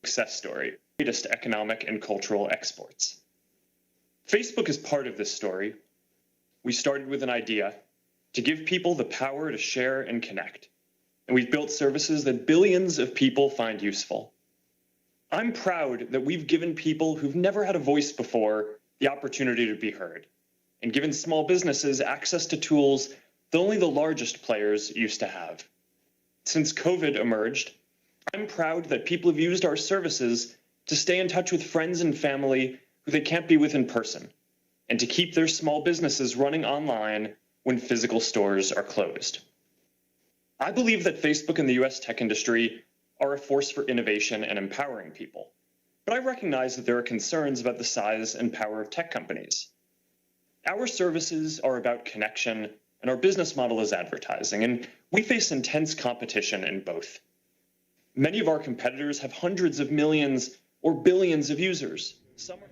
success story, greatest economic and cultural exports. Facebook is part of this story. We started with an idea to give people the power to share and connect, and we've built services that billions of people find useful. I'm proud that we've given people who've never had a voice before the opportunity to be heard, and given small businesses access to tools that only the largest players used to have. Since COVID emerged, I'm proud that people have used our services to stay in touch with friends and family who they can't be with in person, and to keep their small businesses running online when physical stores are closed. I believe that Facebook and the US tech industry are a force for innovation and empowering people, but I recognize that there are concerns about the size and power of tech companies. Our services are about connection, and our business model is advertising, and we face intense competition in both. Many of our competitors have hundreds of millions or billions of users. Some are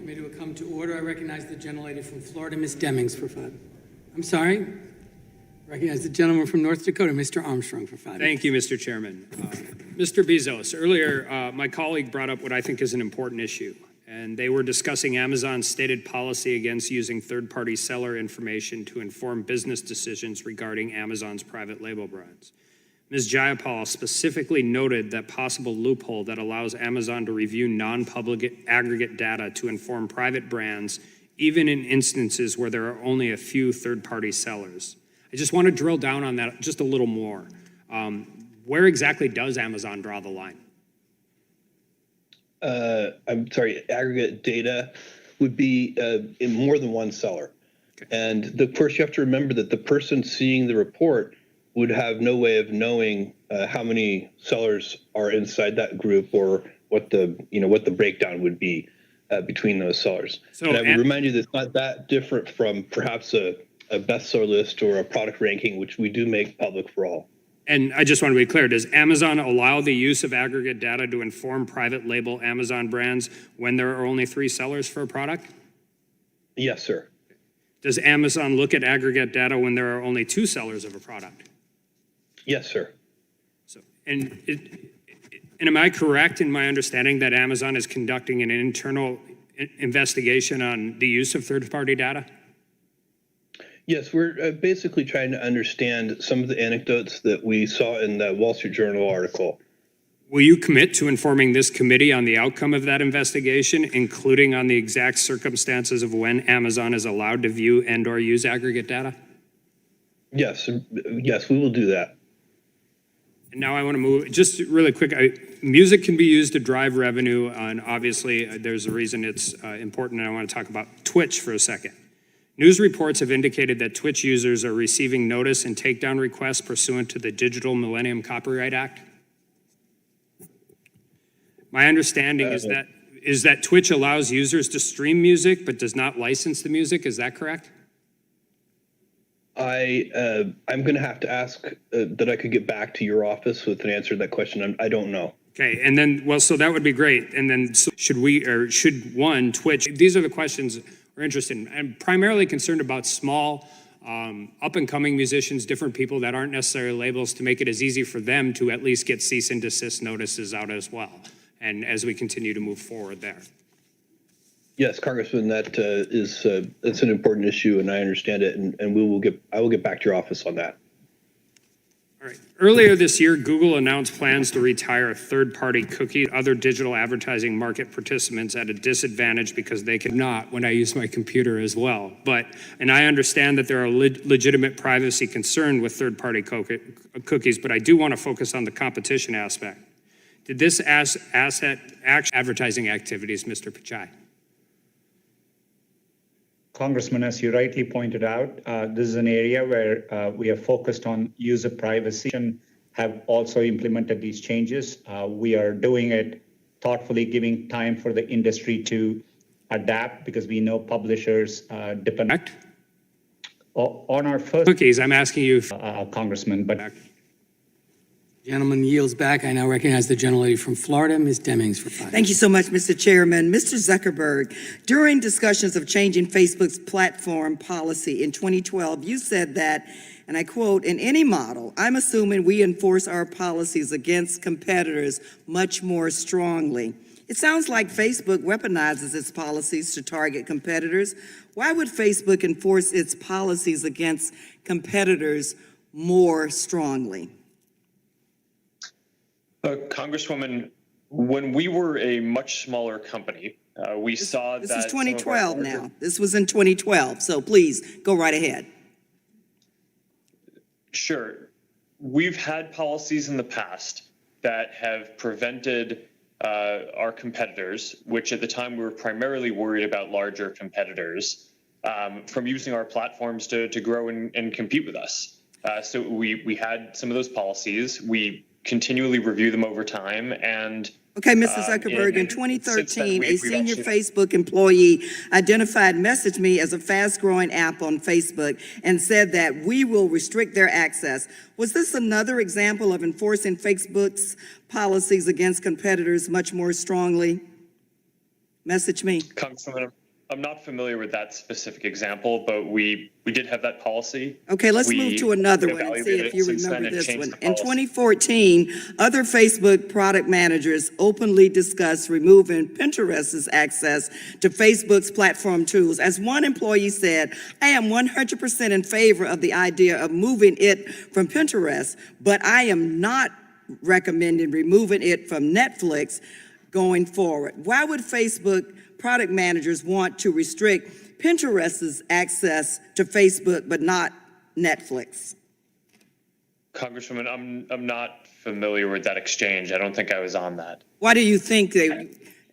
Committee will come to order. I recognize the gentlelady from Florida, Ms. Demings, for 5. I'm sorry. I recognize the gentleman from North Dakota, Mr. Armstrong, for 5 minutes. Thank you, Mr. Chairman. Mr. Bezos, earlier my colleague brought up what I think is an important issue, and they were discussing Amazon's stated policy against using third-party seller information to inform business decisions regarding Amazon's private label brands. Ms. Jayapal specifically noted that possible loophole that allows Amazon to review non-public aggregate data to inform private brands, even in instances where there are only a few third-party sellers. I just want to drill down on that just a little more. Where exactly does Amazon draw the line? I'm sorry, aggregate data would be in more than one seller. Okay. And of course, you have to remember that the person seeing the report would have no way of knowing how many sellers are inside that group, or what the breakdown would be between those sellers. So, and I would remind you that it's not that different from perhaps a bestseller list or a product ranking, which we do make public for all. And I just want to be clear, does Amazon allow the use of aggregate data to inform private label Amazon brands when there are only 3 sellers for a product? Yes, sir. Does Amazon look at aggregate data when there are only 2 sellers of a product? Yes, sir. So, and am I correct in my understanding that Amazon is conducting an internal investigation on the use of third-party data? Yes, we're basically trying to understand some of the anecdotes that we saw in the Wall Street Journal article. Will you commit to informing this committee on the outcome of that investigation, including on the exact circumstances of when Amazon is allowed to view and/or use aggregate data? Yes, we will do that. And now I want to move, just really quick, music can be used to drive revenue, and obviously there's a reason it's important, and I want to talk about Twitch for a second. News reports have indicated that Twitch users are receiving notice and takedown requests pursuant to the Digital Millennium Copyright Act. My understanding is that Twitch allows users to stream music but does not license the music. Is that correct? I'm going to have to ask that I could get back to your office with an answer to that question. I don't know. Okay, and then, well, so that would be great. And then so should Twitch, these are the questions we're interested in. I'm primarily concerned about small, up-and-coming musicians, different people that aren't necessarily labels, to make it as easy for them to at least get cease and desist notices out as well. And as we continue to move forward there. Yes, Congressman, it's an important issue, and I understand it, and I will get back to your office on that. All right. Earlier this year, Google announced plans to retire third-party cookies, other digital advertising market participants at a disadvantage because they cannot when I use my computer as well. And I understand that there are legitimate privacy concerns with third-party cookies, but I do want to focus on the competition aspect. Did this asset advertising activities, Mr. Pichai? Congressman, as you rightly pointed out, this is an area where we have focused on user privacy and have also implemented these changes. We are doing it thoughtfully, giving time for the industry to adapt because we know publishers depend on our first Cookies, I'm asking you. Congressman, but Gentleman yields back. I now recognize the gentlelady from Florida, Ms. Demings, for 5 minutes. Thank you so much, Mr. Chairman. Mr. Zuckerberg, during discussions of changing Facebook's platform policy in 2012, you said that, and I quote, "In any model, I'm assuming we enforce our policies against competitors much more strongly." It sounds like Facebook weaponizes its policies to target competitors. Why would Facebook enforce its policies against competitors more strongly? Congresswoman, when we were a much smaller company, we saw that— This is 2012 now. This was in 2012, so please go right ahead. Sure. We've had policies in the past that have prevented our competitors, which at the time we were primarily worried about larger competitors, from using our platforms to grow and compete with us. So we had some of those policies. We continually review them over time. And okay, Mr. Zuckerberg, in 2013, a senior Facebook employee identified MessageMe as a fast-growing app on Facebook and said that we will restrict their access. Was this another example of enforcing Facebook's policies against competitors much more strongly? MessageMe. Congresswoman, I'm not familiar with that specific example, but we did have that policy. Okay, let's move to another one and see if you remember this one. In 2014, other Facebook product managers openly discussed removing Pinterest's access to Facebook's platform tools. As one employee said, "I am 100% in favor of the idea of moving it from Pinterest, but I am not recommending removing it from Netflix going forward." Why would Facebook product managers want to restrict Pinterest's access to Facebook, but not Netflix? Congresswoman, I'm not familiar with that exchange. I don't think I was on that. Why do you think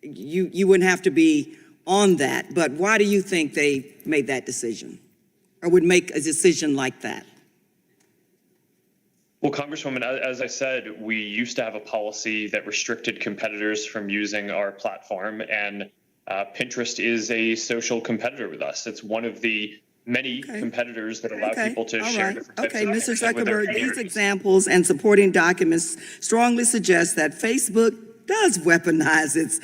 you wouldn't have to be on that, but why do you think they made that decision or would make a decision like that? Well, Congresswoman, as I said, we used to have a policy that restricted competitors from using our platform, and Pinterest is a social competitor with us. It's one of the many competitors that allow people to share different types of Mr. content with their Zuckerberg, these communities. examples and supporting documents strongly suggest that Facebook does weaponize its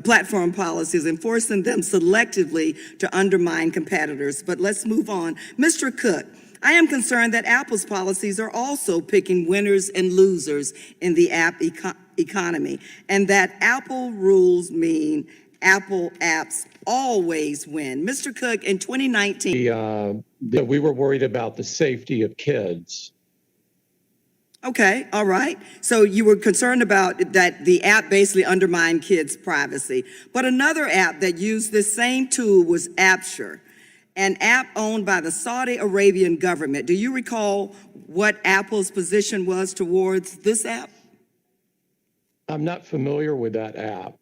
platform policies, enforcing them selectively to undermine competitors. But let's move on. Mr. Cook, I am concerned that Apple's policies are also picking winners and losers in the app economy, and that Apple rules mean Apple apps always win. Mr. Cook, in 2019, we were worried about the safety of kids. okay, all right. So you were concerned about that the app basically undermined kids' privacy. But another app that used this same tool was Appsure. an app owned by the Saudi Arabian government. Do you recall what Apple's position was towards this app? I'm not familiar with that app.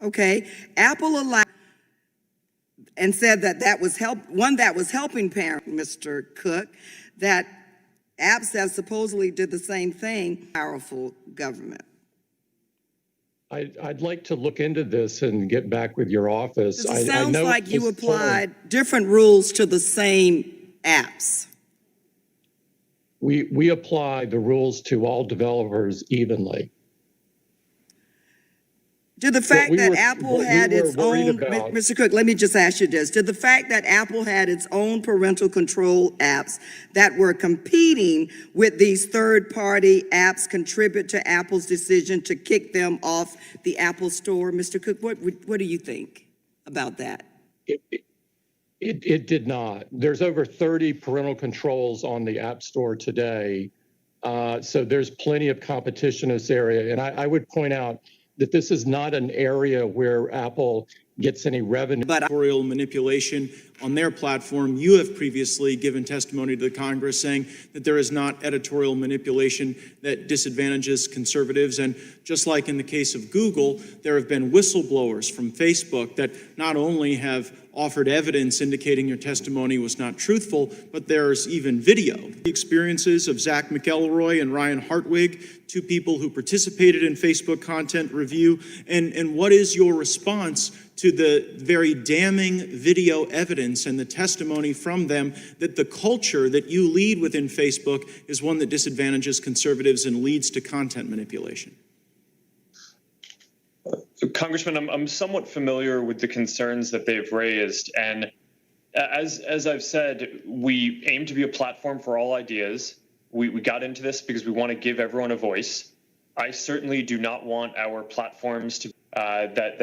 Okay, Apple allowed and said that that was one that was helping parent, Mr. Cook, that apps that supposedly did the same thing, powerful government. I'd like to look into this and get back with your office. It sounds like you applied different rules to the same apps. We apply the rules to all developers evenly. Did the fact that Apple had its own, Mr. Cook, let me just ask you this. Did the fact that Apple had its own parental control apps that were competing with these third-party apps contribute to Apple's decision to kick them off the Apple Store? Mr. Cook, what do you think about that? It did not. There's over 30 parental controls on the App Store today. So there's plenty of competition in this area. And I would point out that this is not an area where Apple gets any revenue. But editorial manipulation on their platform. You have previously given testimony to the Congress saying that there is not editorial manipulation that disadvantages conservatives. And just like in the case of Google, there have been whistleblowers from Facebook that not only have offered evidence indicating your testimony was not truthful, but there's even video. The experiences of Zach McElroy and Ryan Hartwig, two people who participated in Facebook content review, and what is your response to the very damning video evidence and the testimony from them that the culture that you lead within Facebook is one that disadvantages conservatives and leads to content manipulation? So, Congressman, I'm somewhat familiar with the concerns that they've raised. And as I've said, we aim to be a platform for all ideas. We got into this because we want to give everyone a voice. I certainly do not want our platforms to that